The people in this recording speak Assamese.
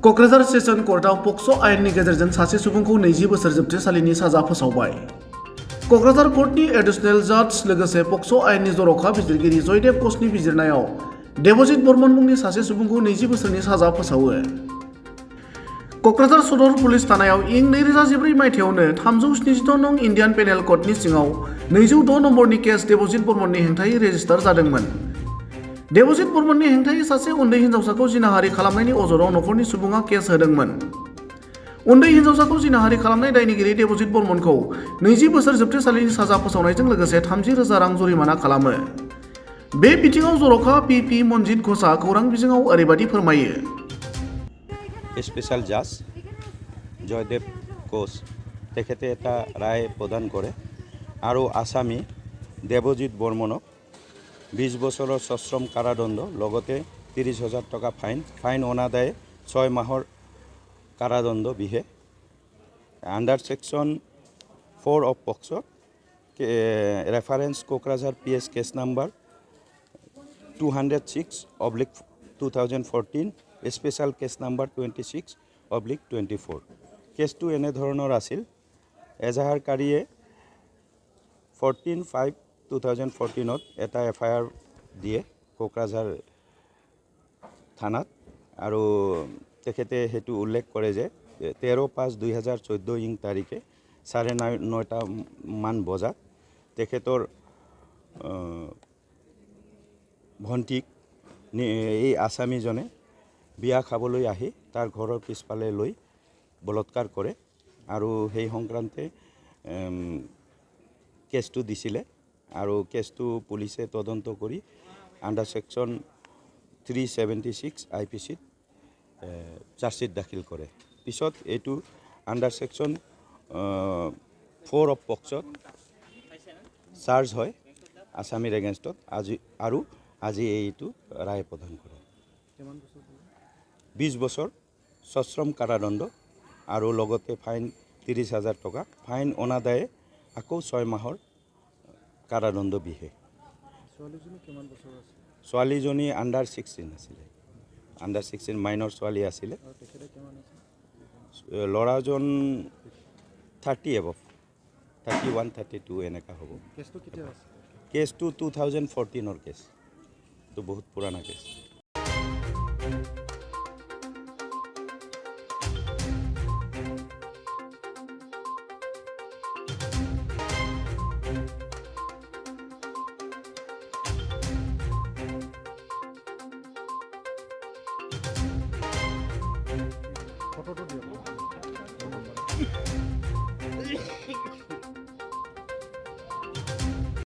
क'क्राझार सेसन कर्टआव पक्स' आयेननि गेजेरजों सासे सुबुंखौ 20 बोसोर जोबथेसालिनि साजा फोसावबाय। क'क्राझार कर्टनि एडिशनेल जाज लोगोसे पक्स' आयेननि जर'खा बिजिरगिरि जयदेब कचनि बिजिरनायाव देबजित बर्मन मुंनि सासे सुबुंखौ 20 बोसोरनि साजा फोसावो। क'क्राझार सदर पुलिस थानायाव इं 2014 मायथाइयावनो 372 नं इन्डियान पेनेल क'डनि सिङाव 206 नम्बरनि केस देबजित बर्मननि हेंथायै रेजिस्टार जादोंमोन। देबजित बर्मननि हेंथायै सासे उन्दै हिन्जावसाखौ जिनाहारि खालामनायनि अजराव नखरनि सुबुङा केस होदोंमोन। उन्दै हिन्जावसाखौ जिनाहारि खालामनाय दायनिगिरि देबजित बर्मनखौ 20 बोसोर जोबथेसालिनि साजा फोसावनायजों लोगोसे 30,000 रां जुरिमाना खालामो। बे बिथिङाव जर'खा पि मन्जित घोषआ खौरां बिजोङाव ओरैबायदि फोरमायो। স্পেশাল জাজ জয়দেব কোচ তেখেতে এটা রায় প্রদান করে আৰু আসামী দেবজিত বৰ্মনক 20 বছৰৰ সশ্ৰম কাৰাদণ্ড লগতে 30,000 টকা ফাইন অনাদায়ে 6 মাহৰ কাৰাদণ্ড বিহে। Under section 4 of POCSO reference Kokrajhar PS case number 206/2014 special case number 26/24। কেছটো এনেধৰণৰ আছিল। এজাহাৰকাৰীয়ে 14/5/2014 এটা FIR দিয়ে কোকৰাঝাৰ থানাত আৰু তেখেতে হেতু উল্লেখ কৰে যে 13/5/2014 ইং তাৰিখে 9:30 মান বজাত তেখেতৰ ভণ্টিক এই আসামীজনে বিয়া খাবলৈ আহি তাৰ ঘৰৰ পিছফালে লৈ বলৎকাৰ কৰে আৰু সেই সংক্ৰান্তে কেছটো দিছিলে আৰু কেছটো পুলিচে তদন্ত কৰি আণ্ডাৰ সেকশন 376 IPCত চাৰ্জশ্বিট দাখিল কৰে। পিছত এইটো আণ্ডাৰ সেকশন 4 অফ পক্সত চাৰ্জ হয় আসামীৰ এগেইনষ্টত আজি এইটো ৰায় প্ৰদান কৰে। 20 বছৰ সশ্ৰম কাৰাদণ্ড আৰু লগতে ফাইন 30,000 টকা ফাইন অনাদায়ে আকৌ 6 মাহৰ কাৰাদণ্ড বিহে। ছোৱালীজনী আণ্ডাৰ 16 আছিলে। আণ্ডাৰ 16 মাইনৰ ছোৱালী আছিলে। ল'ৰাজন 30 এবভ 31 32 এনেকা হ'ব। কেছটো 2014 কেছ, তো বহুত পুৰাণা কেছ। ফটোটো দিয়ক।